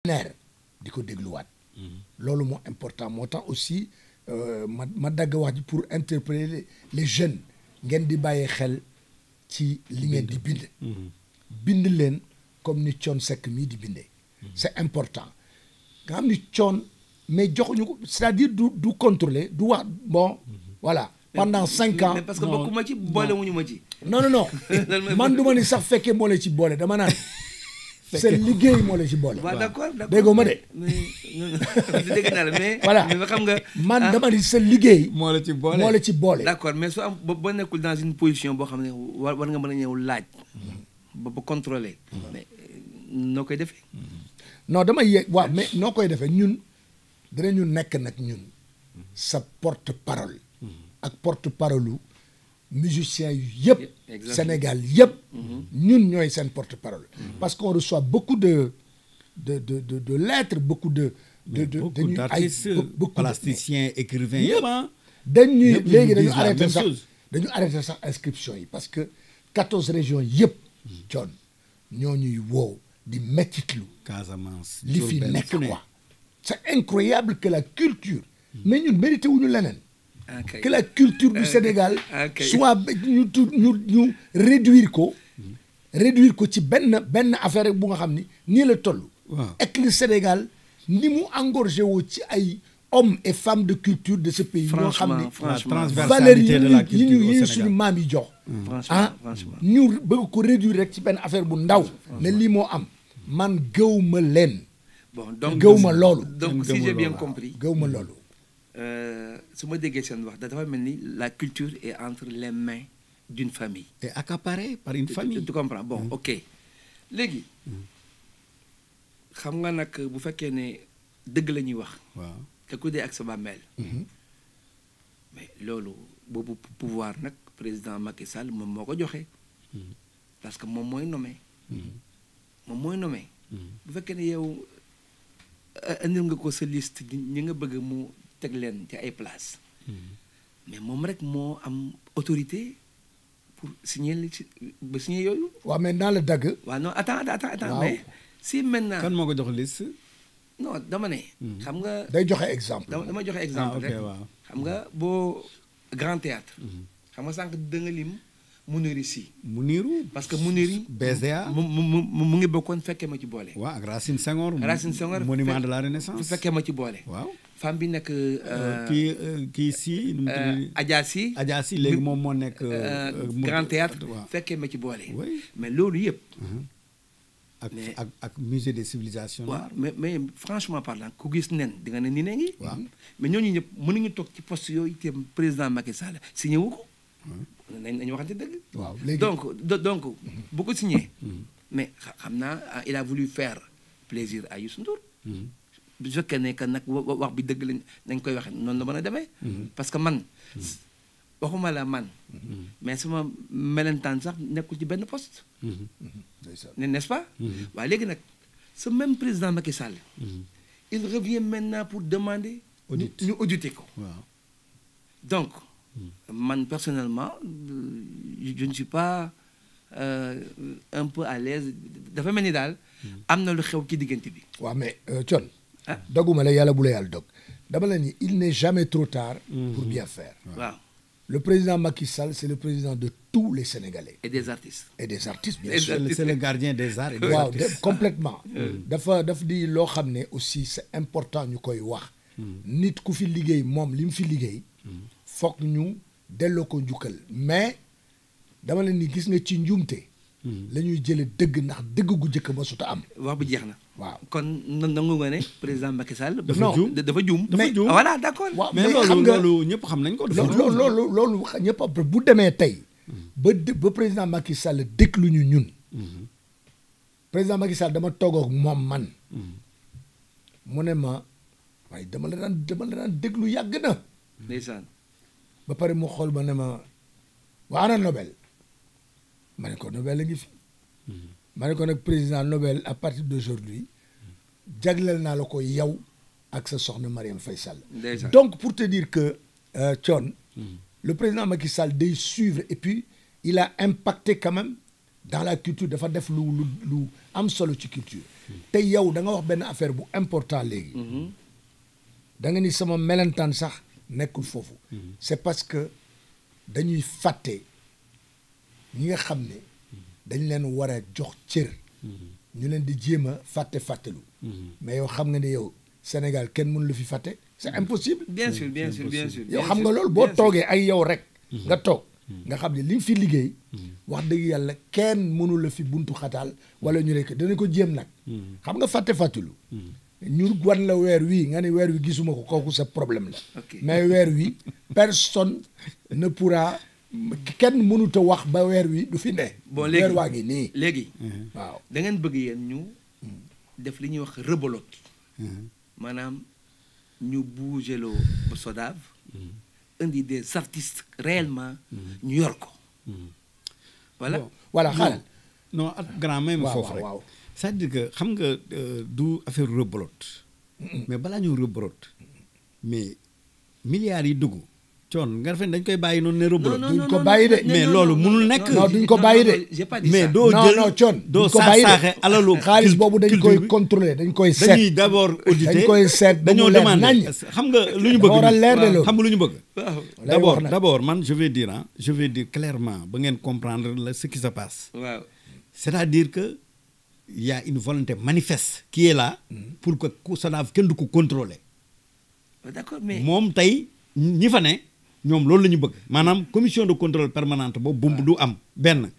neer di ko dégluwaat loolu moo important moo tax aussi ma dagg wax ji pour interpeller les jeunes ngeen di bàyyi xel ci li ngeen di bind leen comme ni Thione Seck mii di bindee c'est important nga xam ni Thione mais joxuñu ko c'est-à-dire du contrôler du wax bon voilà pendant 5 ans mais parce que bokkuma ci boole wuñu ma ci non man du ma ni sax fekkee moo la ci boole dama naan seen liggéey moo la ci boole. waaw d'accord déggoo ma de. dégg naa la mais. voilà mais xam nga. man dama ni seen liggéey. moo la ci boole moo la ci boole. d'accord mais soo am boo nekkul dans une position boo xam ne war nga mën a ñëw laaj. ba contrôler. mais noo koy defee. non damay yegg waaw mais noo koy defee ñun dinañu nekk nag ñun sa porte parole. ak porte parole musiciens yu yëpp Sénégal yëpp ñun ñooy seen porte-parole parce qu'on reçoit beaucoup de lettres beaucoup beaucoup d'artistes plasticiens écrivains yëpp dañuy léegi dañu arrêté sax inscription yi parce que 14 régions yëpp Thione ñoo ñuy woow di mettitlu Casamance li fi nekk quoi c'est incroyable que la culture mais ñun mérité wuñu leneen que la culture du Sénégal soit ñu réduire ko ci benn affaire bu nga xam ni nii la toll et que le Sénégal ni mu engorgé woo ci ay hommes et femmes de culture de ce pays ñoo xam ni valeur yi ñu suñu maam yi jox ñu bëgg ko réduire rek ci benn affaire bu ndaw ne lii moo am man gëwma leen gëwma loolu donc si j'ai bien compris gëwma loolu su ma déggee seen wax dafa mel ni la culture est entre les mains d'une famille. et accaparée par une famille. tu comprends bon ok léegi xam nga nag bu fekkee ne dëgg la ñuy wax. waaw te ku dee ak sa bàmmeel. mais loolu boobu pouvoir nag président Macky Sall moom moo ko joxe. parce que moom mooy nommé. moom mooy nommé. bu fekkee ne yow indil nga ko sa liste ñi nga bëgg mu. teg leen ci ay place mais moom rek moo am autorité pour signer ba signer yooyu. waaw mais naa la dagg. waaw non attends mais si maintenant. kan moo ko jox liste. non dama ne. xam nga. day joxe exemple. dama joxe exemple rek. xam nga boo Grand Théâtre xam nga sànq da nga lim Mounirou Sy. Mounirou. parce que Mounirou. BZA mu ngi bokkoon fekkee ma ci boole. waaw ak Racine Senghor. monument de la Renaissance. fekkee ma ci boole. waaw. femme bi nekk. kii si. Adja Sy. Adja Sy léegi moom moo nekk. Grand Théâtre fekkee ma ci boole. mais loolu yëpp. ak musée des civilisations. waaw mais franchement parlant ku gis nen di nga ne nii ne ngi. waaw mais ñooñu ñëpp mënuñu toog ci poste yooyu itam président Macky Sall signé wu ko. nañu waxante dëgg. waaw léegi donc bu ko signé. mais xam naa il a voulu faire plaisir à Youssou Ndour. bu fekkee ne que nag wax bi dëgg lañ nañ koy waxee noonu la mën a demee. parce que man waxuma la man. mais sama melentaan sax nekkul ci benn poste. n'est-ce pas. waaye léegi nag ce même président Macky Sall. il revient maintenant pour demander. ñu auditer ko. waaw donc. man personnellement je ne suis pas un peu à l'aise dafa mel ni daal. am na lu xew ci diggante bi. waaw mais Thione. doguma la yàlla bu la yàlla dog dama la ni il n'est jamais trop tard. pour bien faire. waaw. le président Macky Sall c'est le président de tous les Sénégalais. et des artistes. bien sûr. c'est le gardien des arts et des waaw artistes. complètement daf di loo xam ne aussi c'est important ñu koy wax. nit ku fi liggéey moom li mu fi liggéey. foog ñu delloo ko njukkal mais dama leen ni gis nga ci njuumte. la ñuy jëlee dëgg ndax dëgg gu njëkk ba suta am. wax bi jeex na. waaw kon nangu nga ne président Macky Sall. dafa juum voilà d'accord. waaw mais loolu ñëpp xam nañ ko. loolu ñëpp bu demee tey. ba président Macky Sall déglu ñu ñun. président Macky Sall dama toog ak moom man. mu ne ma waaye dama la daan déglu yàgg na. ndeysaan. ba pare mu xool ma ne ma waa ana Nobel ma ne ko Nobel la ngi fi ma ne ko nag président Nobel à partir d'aujourd'hui jagleel naa la ko yow ak sa soxna Marième Faye Sall. Donc pour te dire que Thione le président Macky Sall day suivre et puis il a impacté quand même dans la culture dafa def lu am solo ci culture te yow da nga wax benn affaire bu important léegi da nga ni sama melentaan sax nekkul foofu c'est parce que dañuy fàtte ñi nga xam ne dañ leen war a jox cër ñu leen di jéem a fàttelu mais yow xam nga ne yow Sénégal kenn mënu la fi fàtte c'est impossible bien sûr yow xam nga loolu boo toogee ay yow rek nga toog nga xam ne li nga fi liggéey wax dëgg yàlla kenn mënu la fi buntu xataal wala ñu rek danañ ko jéem nag xam nga fàttelu ñu wan la weer wi nga ne weer wi gisuma ko kooku sa problème la mais weer wi personne ne pourra kenn mënut a wax ba weer wi du fi ne bon léegi weer waa ngi nii léegi waaw da ngeen bëgg yéen ñu def li ñuy wax rebelote maanaam ñu bougeloo ba SODAV indi des artistes réellement ñu yor ko voilà voilà xaaral non at grand même foofu rek c'est-à-dire que xam nga du affaire rebelote mais balaa ñu rebelote mais milliards yi dugg coon nga defe dañ koy bàyyi noonu ne rebelote duñ ko bàyyi de mais loolu mënul nekk non duñ ko bàyyi de mais doo jël non coon doo saaxee alalu xaalis boobu dañ koy contrôler dañ koy seet dañuy d'abord auditer dañ koy seet dañoo demandé xam nga lu ñu bëgg war a leer de loolu xam nga lu ñu bëgg d'abord man je vais dire clairement ba ngeen comprendre la ce qui se passe waaw c'est-à-dire que il y a une volonté manifeste qui est là pour que SODAV kenn du ko contrôler d'accord mais moom tey ñi fa ne ñoom loolu la ñu bëgg maanaam commission de contrôle permanente boobu bu du am benn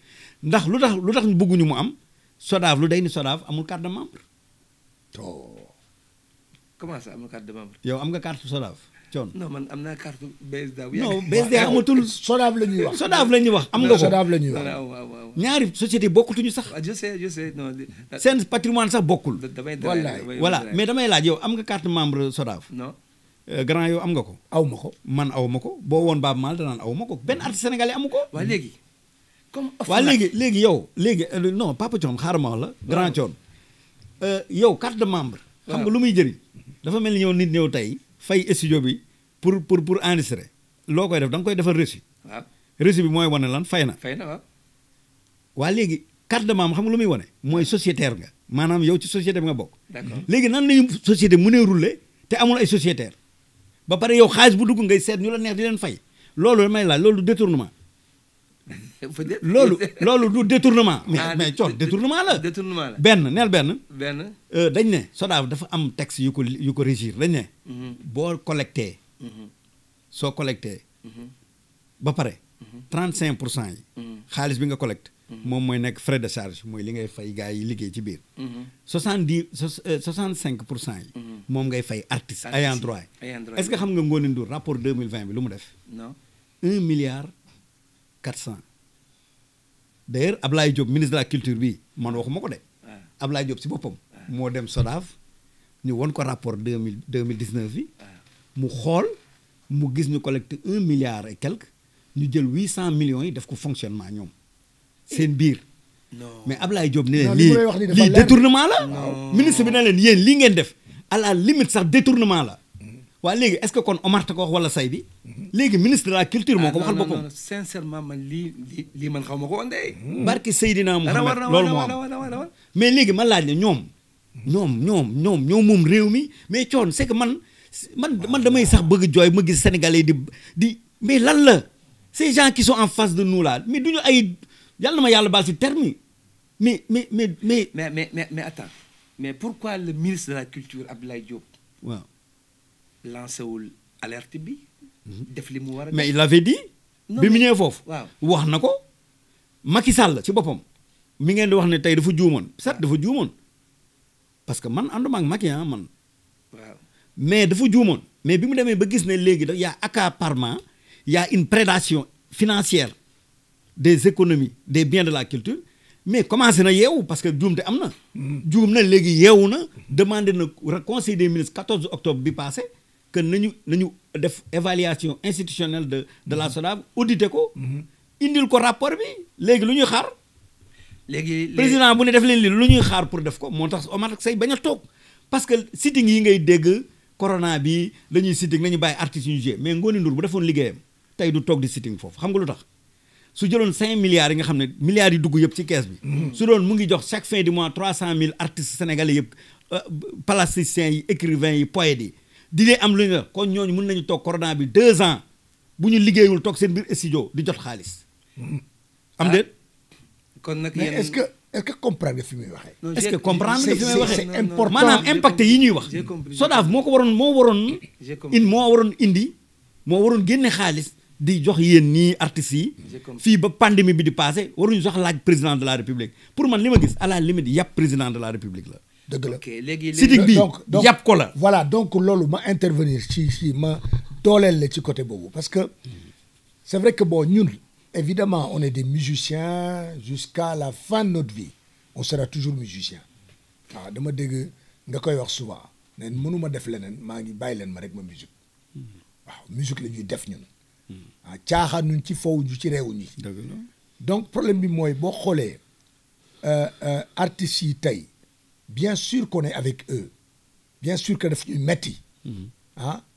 ndax lu tax ñu bëgguñu mu am SODAV lu day ni SODAV amul carte de membre. comment ça amul carte de membre. yow am nga carte SODAV coon. non man am naa carte BSDA. non BSDA amatul. SODAV la ñuy wax. SODAV la ñuy wax am nga ko SODAV la ñuy wax. waaw ñaari société bokkutuñu sax. je sais non. seen patrimoine sax bokkul. voilà mais damay laaj yow am nga carte membre SODAV. non. grand yow am nga ko. aw ma ko man aw ma ko boo woon Baaba Maal danaan aw ma ko benn artiste sénégalais amu ko. waa léegi. comme waa léegi yow léegi non Papa Thione xaaral ma wax la. grand Thione yow carte de membre. xam nga lu muy jëriñ. dafa mel ni ñëw nit ñëw tey fay studio bi pour enregistrer loo koy def da nga koy defal reçu. waaw reçu bi mooy wane lan fay na. waaw. waa léegi carte de membre xam nga lu muy wane mooy sociétaire nga maanaam yow ci société bi nga bokk. d'accord léegi nan lañu société mu ne rouler te amul ay sociétaire ba pare yow xaalis bu dugg ngay seet ñu la neex di leen fay loolu may laaj loolu du détournement. loolu du détournement. mais coon détournement la. détournement la benn neel benn. benn. dañ ne SODAV dafa am texte yu ko régir dañ ne. boo collecté. soo collecté. ba pare. 35% yi. xaalis bi nga collecté. moom mooy nekk frais de charge mooy li ngay fay gars yi liggéey ci biir. 65% yi. moom ngay fay artiste ayant droit. est-ce que xam nga Ngone Ndour rapport 2020 bi lu mu def. non 1 milliard 400. d'ailleurs Ablaye Diop ministre de la culture bi man waxuma ko de. Ablaye Diop si boppam. moo dem SODAV ñu won ko rapport 2019 bi. mu xool mu gis ñu collecté 1 milliard et quelque ñu jël 800 millions yi def ko fonctionnement ñoom seen biir. non mais Ablaye Diop ne leen lii détournement la. ministre bi ne leen yéen lii ngeen def à la limite sax détournement la. waa léegi est-ce que kon Omar ta ko wax wala say bi léegi ministre de la culture moo ko waxal boppam. sincèrement man lii man xaw ma ko woon de. barki Seydina Mohamed loolu moo am mais léegi ma laaj ne ñoom moom réew mi mais coon c'est que man damay sax bëgg jooy ma gis Sénégalais di mais lan la ces gens qui sont en face de nous là mais duñu ay yàlla na ma yàlla baal si terme yi mais attends mais pourquoi le ministre de la culture Abdoulaye Diop. waaw. lancé wul alerte bi. def li mu war a mais il avait dit. bi mu ñëwee foofu. waaw wax na ko. Macky Sall ci boppam. mi ngeen di wax ne tey dafa juumoon certes dafa juumoon parce que man ànduma ak Macky man. waaw mais dafa juumoon. mais bi mu demee ba gis ne léegi da y a accaparement y a une prédation financière des économies des biens de la culture mais commencé na yeewu parce que juumte am na. juum na léegi yeewu na demandé na conseil des ministres 14 octobre bi passé. que nañu def évaluation institutionnelle de la SODAV audité ko. indil ko rapport bi léegi lu ñuy xaar. léegi président bu ne def leen li lu ñuy xaar pour def ko moo tax Omar Seye bañ a toog parce que sitting yi ngay dégg corona bi dañuy sitting nañu bàyyi artistes yu ñu joué mais Ngone Ndour bu defoon liggéeyam tey du toog di sitting foofu xam nga lu tax su jëloon 5 milliards yi nga xam ne milliards yi dugg yëpp ci kees bi. su doon mu ngi jox chaque fin du mois 300 000 artistes sénégalais yëpp plasticiens yi écrivains yi poètes yi di leen am lu ñu kon ñooñu mën nañu toog corona bi 2 ans bu ñu liggéeyul toog seen biir studio di jot xaalis. am déet. kon nag mais est-ce que comprendre nga fi muy waxee. est-ce que comprendre nga fi muy waxee c'est important maanaam impact yi ñuy wax. SODAV moo waroon indi moo waroon génne xaalis di jox yéen ñii artistes yi. fii ba pandémie bi di passé waruñu sax laaj président de la république pour man li ma gis à la limite yàpp président de la république la. dëgg la ok léegi Sidiki bi yàpp ko la. voilà donc loolu ma intervenir ci ma dooleel la ci côté boobu parce que c'est vrai que bon ñun. Évidemment, on est des musiciens jusqu'à la fin de notre vie. On sera toujours musicien. waaw dama dégg nga koy wax souvent ne mënuma def leneen maa ngi bàyyi leen ma rek ma musique waaw musique la ñuy def ñun. waaw caaxaanuñ ci foofu ñu ci réewuñu ci. donc problème bi mooy boo xoolee artistes yi tey bien sûr qu'on est avec eux bien sûr que daf ñuy metti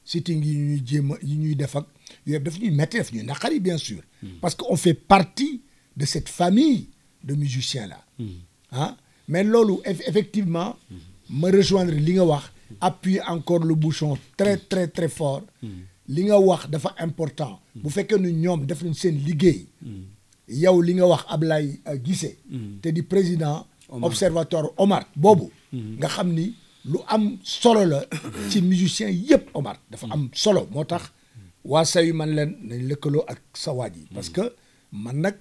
sitting yi ñuy jéem a yi ñuy def ak yooyu daf ñuy metti daf ñuy naqari bien sûr. parce que on fait partie de cette famille de musiciens là. mais loolu effectivement. ma rejoindre li nga wax. appuyer encore le bouchon très très très fort. li nga wax dafa important. bu fekkee ne ñoom def nañ seen liggéey. yow li nga wax Ablaye Guissé. te di président. observatoire Omar boobu. nga xam ni lu am solo la ci musiciens yëpp Omar dafa am solo moo tax. waa sayu man leen nañ lëkkaloo ak sa waaj yi parce que man nag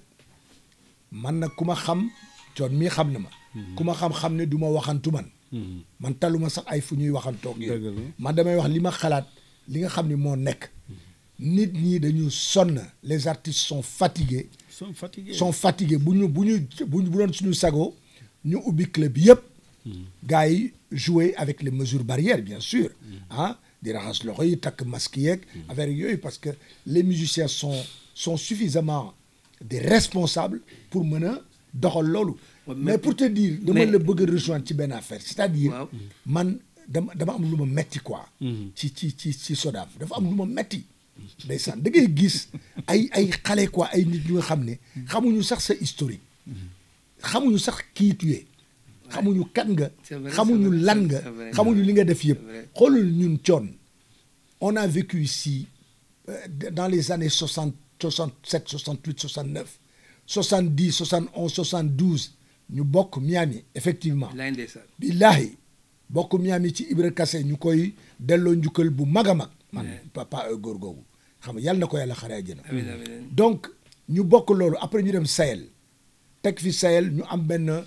ku ma xam coon mii xam na ma ku ma xam ne du ma waxantu man taluma sax ay fu ñuy waxantoog yooyu man damay wax li ma xalaat li nga xam ni moo nekk nit ñi dañu sonn les artistes sont fatigués bu doon suñu sago ñu ubbi club yëpp gars yi jouer avec les mesures barrières bien sûr di raxas loxo yi takk masque yeeg affaire yooyu parce que les musiciens sont suffisamment des responsables pour mën a doxal loolu mais pour te dire dama la bëgg a rejoindre ci benn affaire c'est-à-dire man dama am lu ma metti quoi ci SODAV dafa am lu ma metti ndeysaan da ngay gis ay xale quoi ay nit ñu nga xam ne xamuñu sax sa historique xamuñu sax kii tu es xamuñu kan nga xamuñu lan nga xamuñu li nga def yëpp xoolal ñun coon on a vécu ici dans les années 60 67 68 69 70 71 72 ñu bokk Miami effectivement billaahi bokk Miami ci Ibra Kassé ñu koy delloo njukkal bu mag a mag man papa góor googu xam nga yàlla na ko yàlla xare àjjana donc ñu bokk loolu après ñu dem Sahel teg fi Sahel ñu am benn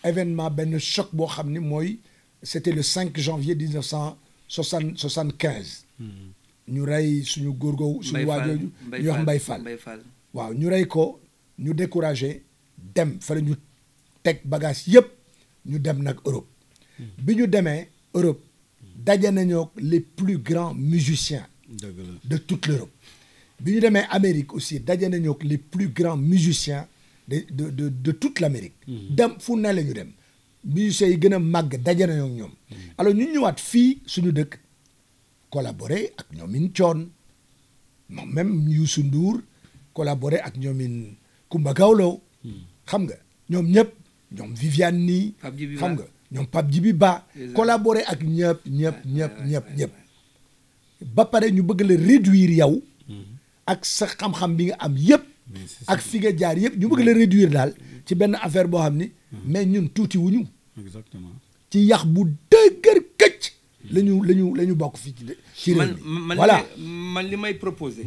événement benn choc boo xam ni mooy c'était le 5 janvier 1975 ñu rey suñu góor googu suñu waajooju ñu wax Mbaye Fall waaw ñu rey ko ñu découragé dem fa la ñu teg bagage yëpp ñu dem nag Europe bi ñu demee Europe daje nañoo les plus grands musiciens de toute l'Europe bi ñu demee Amérique aussi daje nañoo les plus grands musiciens de toute l'Amérique dem fu ne la ñu dem musiciens yi gën a màgg daje nañoo ak ñoom alors ñu ñëwaat fii suñu dëkk collaborer ak ñoomin Thione moom même Youssou Ndour collaborer ak ñoomin Coumba Gawlo xam nga ñoom ñëpp ñoom Viviane nii xam nga ñoom Pape Djibi Ba collaborer ak ñëpp ba pare ñu bëgg la réduire yow ak sa xam-xam bi nga am yëpp ak fi nga jaar yëpp ñu bëgg la réduire daal ci benn affaire boo xam ni mais ñun tuuti wuñu exactement ci yax bu dëgër këcc lañu bokk fii ci réew mi voilà man li may proposer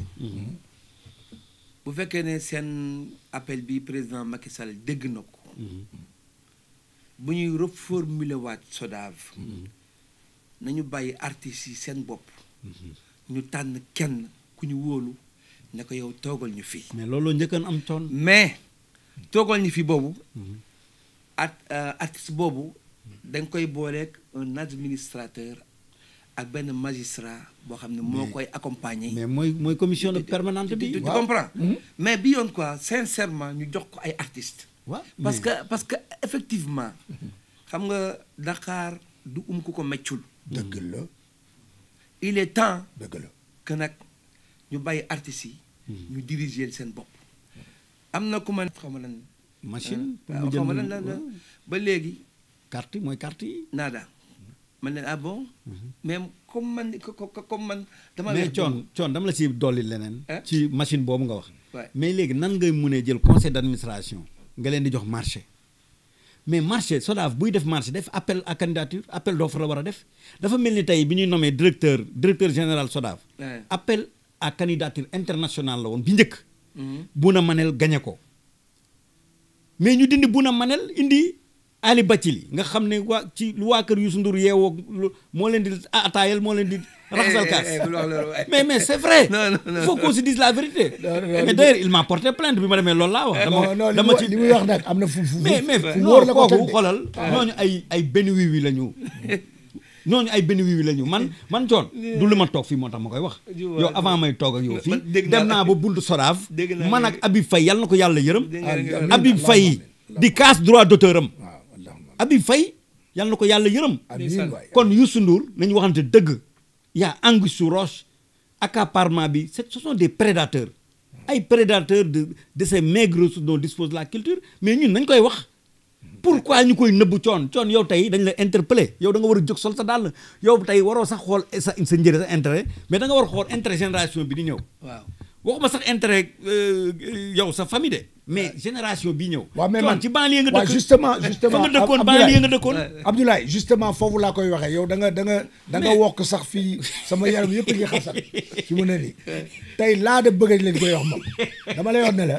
bu fekkee ne seen appel bi président Macky Sall dégg na ko bu ñuy reformuler waat SODAV nañu bàyyi artistes yi seen bopp ñu tànn kenn ku ñu wóolu ne ko yow toogal ñu fii mais loolu njëkkoon am Thione mais toogal ñu fii boobu artiste boobu da nga koy booleeg un administrateur ak benn magistrat boo xam ne moo koy accompagner. mais mooy commission permanente bi. tu comprends mais bi yoon quoi sincèrement ñu jox ko ay artistes. parce que effectivement xam nga Dakar du ku ko meccul. dëgg la. il est temps. dëgg la que nag ñu bàyyi artistes yi. ñu diriger seen bopp. am na ku ma xaw ma lan. machine. waaw xaw ma lan la ba léegi. carte mooy carte yi. naada man leen ah bon. mais comme man dama. mais coon dama la ci dolli leneen. ci machine boobu nga wax. Ouais. mais léegi nan ngay mënee jël conseil d'administration nga leen di jox marché mais marché SODAV buy def marché def appel à candidature appel d'offre la war a def dafa mel ni tey bi ñuy nommé directeur général SODAV. appel à candidature internationale la woon bi njëkk. Bouna Manel gagné ko mais ñu dindi Bouna Manel indi Ali Bathily nga xam ne waa kër Youssou Ndour yeewoo moo leen di ataayal moo leen di raxasal kaas mais c'est vrai. Il faut qu'on se dise la vérité. mais d'ailleurs il m'a porté plainte bi ma demee loolu laa wax. dama ci li muy wax nag am na fu mais non kooku xoolal ñooñu ay benn wiwi la ñu. ñooñu ay benn wiwi la ñu man coon du lu ma toog fii moo tax ma koy wax. yow avant may toog ak yow fii dem naa ba buntu SODAV man ak Habib Faye yàlla na ko yàlla yërëm. Habib Faye di casse droit d'auteur am. Habib Faye yàlla na ko yàlla yërëm. kon Youssou Ndour nañu waxante dëgg. y a anguille sous roche accaparement bi ce sont des prédateurs ay prédateurs de ces maigres ressources dont dispose la culture mais ñun nañ koy wax pourquoi ñu koy nëbbu coon yow tey dañ la interpellé yow da nga war a jóg sol sa dàll yow tey waroo sax xool sa njëriñ sa intérêt mais da nga war a xool intérêt génération bi di ñëw. waaw waxuma sax intérêt yow sa famille de mais génération bi ñëw. waaw mais man ci banlieue nga dëkk. justement fa nga dëkkoon banlieue nga dëkkoon. Abdoulaye justement foofu laa koy waxee yow da nga wokk sax fii sama yaram yëpp ngi xasal fi mu ne nii tey laa de bëgg leen koy wax moom dama lay wax ne la.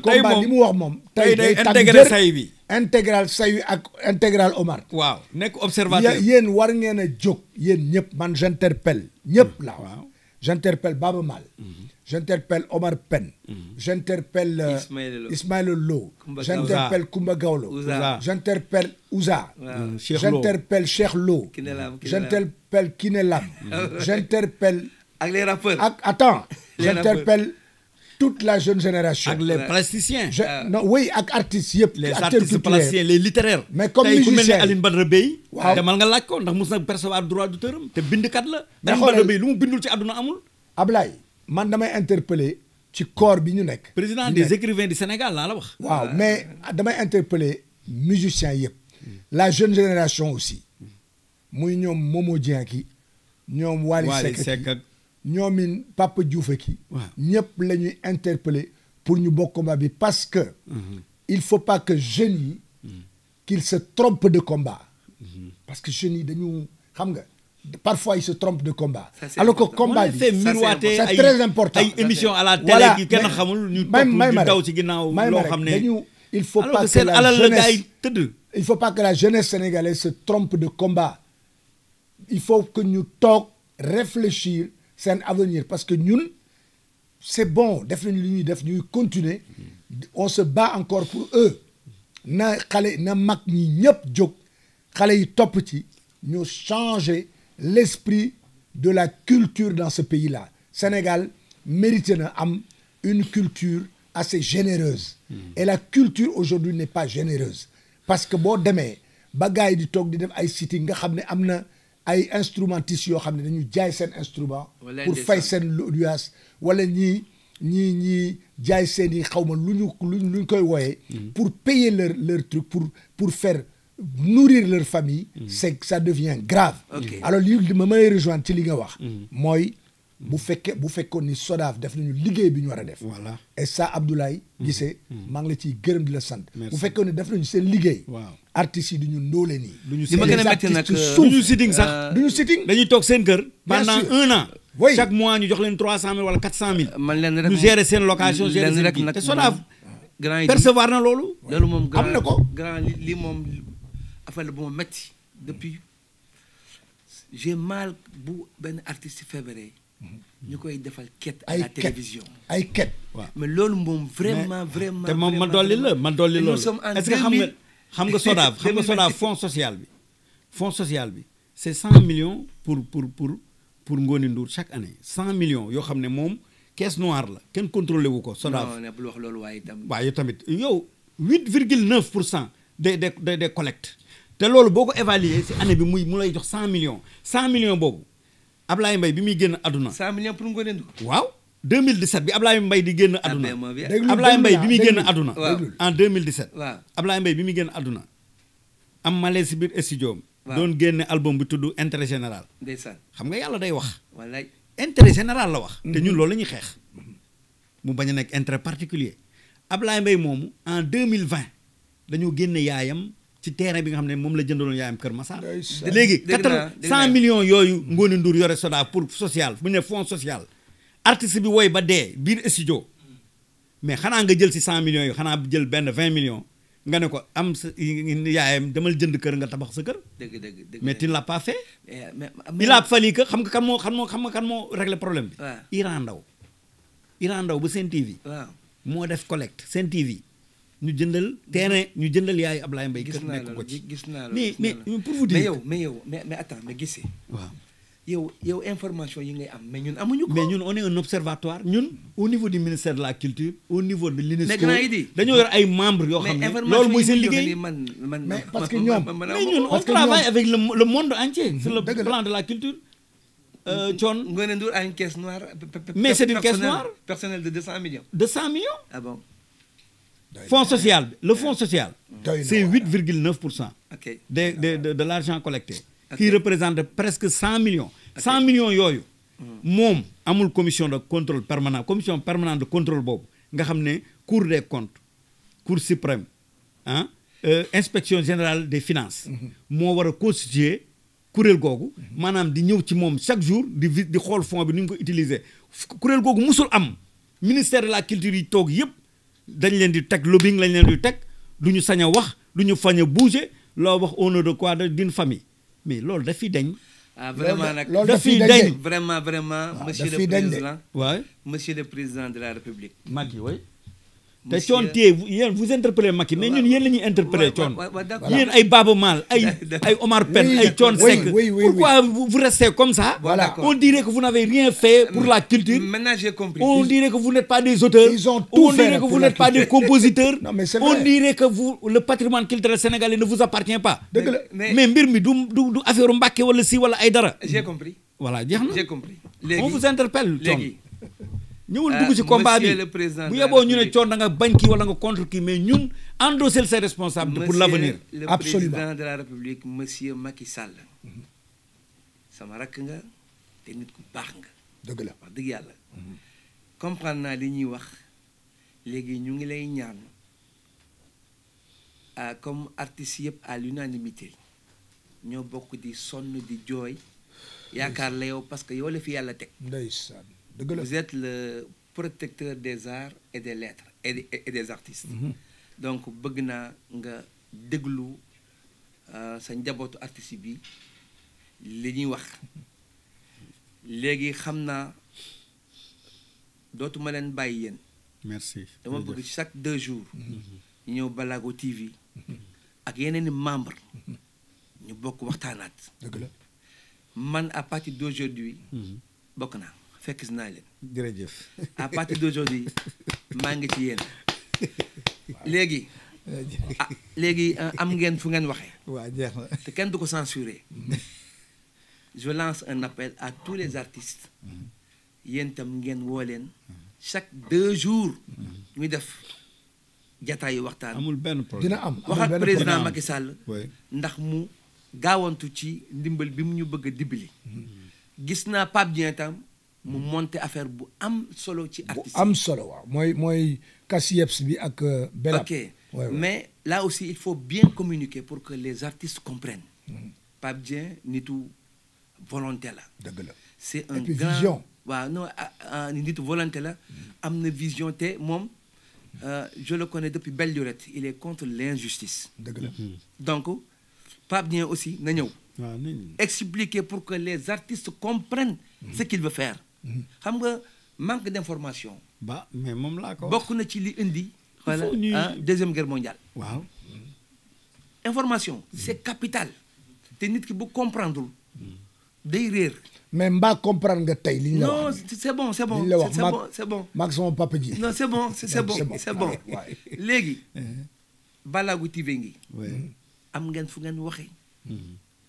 combat li mu wax moom. tey day intégré say bi. intégral Sayu ak intégral Omar. waaw nekk observateur. yéen war ngeen a jóg yéen ñëpp man j'interpelle ñëpp laa wax. J'interpelle Baba Mal. J'interpelle Omar Pène. J'interpelle Ismaël Lo. J'interpelle Koumba Gawlo. J'interpelle Ouza. J'interpelle Cheikh Lo. J'interpelle Kiné Lam. J'interpelle. Ak les rappeurs. Attends. J'interpelle toute la jeune génération. Ak les plasticiens. Non, oui, ak artistes yëpp. Les artistes plasticiens, les littéraires. Mais comme musicien. tey ku mel ni Aline Badara Bey. waaw demal nga laaj ko ndax mos na percevoir droit d'auteur am te bindkat la. Aline Badara Bey lu mu bindul ci àdduna amul. Ablaye man damay interpeller ci corps bi ñu nekk. président des écrivains du Sénégal laa la wax. waaw mais damay interpeller musiciens yëpp. la jeune génération aussi. muy ñoom Momo Dieng ki ñoom Wally Seck ak ñoomin Papa Diouf ki ñëpp la ñuy interpeller pour ñu bokk combat bi parce que il faut pas que jeunes yi qu'ils se trompent de combat parce que jeunes yi dañu xam nga parfois ils se trompent de combat alors que combat bi c'est très important ay émission à la télé ki kenn xamul ñu topp ñu daw ci ginnaaw loo xam ne dañu il faut pas que la jeunesse sénégalaise se trompe de combat il faut que ñu toog réfléchir seen avenir parce que ñun c'est bon def nañu li ñuy def ñuy continuer on se bat encore pour eux na xale na mag ñi ñëpp jóg xale yi topp ci ñu changer l'esprit de la culture dans ce pays-là Sénégal mérite na am une culture assez généreuse et la culture aujourd'hui n'est pas généreuse parce que boo demee ba gars yi di toog di def ay sitting nga xam ne am na ay instrumentistes yoo xam ne dañu jaay seen instrument pour fay seen luyaas wala ñii jaay seen i xaw ma luñ koy wooyee pour payer leur truc pour faire nourrir leur famille c'est ça devient grave alors li ma may rejoindre ci li nga wax mooy bu fekkoon ni SODAV def nañu liggéey bi ñu war a def voilà et ça Abdoulaye Guissé maa ngi la ciy gërëm di la sant bu fekkoon ni def nañu seen liggéey artistes yi duñu ndóole nii li ma gën a métti nag duñu sitting sax duñu sitting dañuy toog seen kër pendant 1 an oui chaque mois ñu jox leen 300 000 wala 400 000 man leen rek ñu gérer seen location gérer seen kii te SODAV grand yi percevoir na loolu moom am na ko grand li moom affaire la bu ma métti depuis j'ai mal bu benn artiste février ñu koy defal quête à la télévision ay quête mais loolu moom vraiment te moom ma dolli loolu est-ce que xam nga SODAV fonds social bi c'est 100 millions pour Ngoni Ndour chaque année 100 millions yoo xam ne moom caisse noire la kenn contrôlé wu ko SODAV non bul wax loolu waaye tamit yow 8,9% des collectes te loolu boo ko évaluer ci année bi mu lay jox 100 millions boobu Ablaye Mbaye bi muy génn àdduna 100 millions pour Ngoni Ndour waaw 2017 bi Ablaye Mbaye di génn àdduna. déglu Ablaye Mbaye bi muy génn àdduna. waaw en 2017. waaw Ablaye Mbaye bi muy génn àdduna. am malaise si biir studio waaw doon génne album bi tudd intérêt général. ndeysaan xam nga yàlla day wax. wallaay intérêt général la wax. te ñun loolu la ñuy xeex. mu bañ a nekk intérêt particulier Ablaye Mbaye moomu en 2020 dañoo génne yaayam ci terrain bi nga xam ne moom la jëndaloon yaayam Kër Massar. léegi 100 millions yooyu Ngoni Ndour yore soda pour social bu ñu ne fonds social. artiste bi woy ba dee biir studio mais xanaa nga jël si 100 millions yi xanaa jël benn 20 millions nga ne ko am sa yaayam demal jënd kër nga tabax sa kër. dëgg mais tu ne l'as pas fait. mais il a fallu que xam nga kan moo régler problème bi. waaw Iran Ndaw bu Sen TV. waaw moo def collecte Sen TV ñu jëndal terrain ñu jëndal yaayu Ablaye Mbaye kër nekk ko ci. gis naa la mais pour vous dire. mais attends mais gisee. waaw yow information yi ngay am mais ñun amuñu ko. mais ñun on est un observatoire ñun au niveau du ministère de la culture au niveau de l'UNESCO. mais grand Idi dañoo yor ay membres yoo xam ne loolu mooy seen liggéey. mais parce que ñoom mais ñun on travaille avec le monde entier. sur le plan de la culture. Thione Ngoni Ndour a une caisse noire. mais c'est une caisse noire. personnel de 200 millions. 200 millions. ah bon. fonds social le fonds social. c'est 8,9%. ok de l'argent collecté. qui représente presque 100 millions. 100 millions yooyu. moom amul commission de contrôle permanent commission permanente de contrôle boobu nga xam ne cour des comptes cour suprême ah inspection générale des finances. moo war a constituer kuréel googu. maanaam di ñëw ci moom chaque jour di xool fonds bi nu ñu ko utiliser kuréel googu musul am ministère de la culture yi toog yëpp dañ leen di teg lobbying lañ leen di teg du ñu sañ a wax du ñu fañ a bouger loo wax au nom de quoi d'une famille mais loolu daf fi dañ. vraiment nag loolu daf fi dañ vraiment monsieur le président. waaw monsieur le président de la république. Macky oui. te Thione Thié yéen vous interpellez Macky mais ñun yéen la ñuy interpeller Thione. yéen ay Baba Maal ay Omar Pène ay Thione Seck. pourquoi vous restez comme ça. voilà on dirait que vous n'avez rien fait pour la culture. maintenant j'ai compris. on dirait que vous n'êtes pas des auteurs. ils ont tout fait on dirait que vous n'êtes pas des compositeurs. non mais c'est on vrai. dirait que le patrimoine culturel sénégalais ne vous appartient pas. dëgg la mais mbir mi du affaire Mbàkke wala si wala ay dara. j'ai compris. voilà jeex na j'ai compris. on vous interpelle Thione. léegi ñëwul dugg ci combat bi bu yeboo ñu ne Thione da nga bañ kii wala nga contre kii mais ñun endosser ses responsabilités pour l'avenir. le absolument président de la république monsieur Macky Sall. sama rakk nga te nit ku baax nga. dëgg la wax dëgg yàlla. comprendre naa li ñuy wax léegi ñu ngi lay ñaan comme artistes yëpp à l'unanimité ñoo bokk di sonn di jooy yaakaar la yow parce que yow la fi yàlla teg. ndeysaan dëgg la vous êtes le protecteur des arts et des lettres et des artistes. donc bëgg naa nga déglu sa njabootu artistes bi li ñuy wax léegi xam naa dootuma leen bàyyi yéen. merci dama bëgg chaque 2 jours. ñu ñëw Balago TV. ak yeneen i membres. ñu bokk waxtaanaat. dëgg la man à partir d'aujourd'hui bokk naa fekk naa leen. jërëjëf. à partir d'aujourd'hui maa ngi ci yéen. léegi. léegi am ngeen fu ngeen waxee. waaw jeex na. te kenn du ko censurer. je lance un appel à tous les artistes. yéen itam ngeen woo leen. chaque 2 jours. ñuy def jataayu waxtaan. amul benn problème dina am wax ak président Macky Sall. oui ndax mu gaawantu ci ndimbal bi mu ñu bëgg a dimbali. gis naa Pape Dieng tam mu monter affaire bu am solo ci artistes. bu am solo waaw mooy Kasieps bi ak Belap. ok mais là aussi il faut bien communiquer pour que les artistes comprennent. Pape Dieng nitu volonté la. dëgg la c'est un puis grand vision. waaw non nitu volonté la. am na vision te moom je le connais depuis belle lurette il est contre l'injustice. dëgg la donc Pape Dieng aussi na ñëw. waaw expliquer pour que les artistes comprennent ce qu'il veut faire. xam nga manque d'information. ba mais moom laa ko. bokk na ci li indi. faut ñuy deuxième guerre mondiale. waaw. information c'est capital. te nit ki bu comprendre day réer. mais mbaa comprendre nga tey li ñu la non wax. c'est bon c'est bon li ñu la wax c'est bon. maag sama papa ji. non c'est bon c'est bon waay. léegi. Balago TV ngi. oui. am ngeen fu ngeen waxee.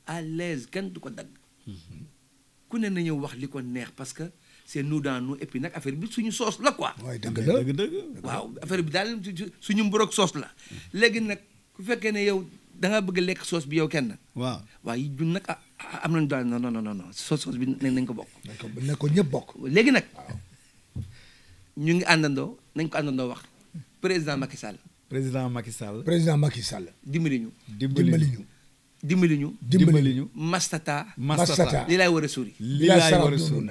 à l'aise kenn du ko dagg. ku ne na ñëw wax li ko neex parce que c'est nous dans nous et puis nag affaire bi suñu soos la quoi. waaye dëgg la dëgg. waaw affaire bi daal suñu mburoog soos la. léegi nag ku fekkee ne yow da nga bëgg lekk soos bi yow kenn. waaw waaye ñun nag am nañu daal non soos bi nañ ko bokk. nañ ko ñëpp bokk. léegi nag ñu ngi àndandoo nañ ko àndandoo wax président Macky Sall. président Macky Sall. président Macky Sall. dimbali ñu. dimbali ñu. Mastata. Mastata. li laay war a sori. li laay war a sori.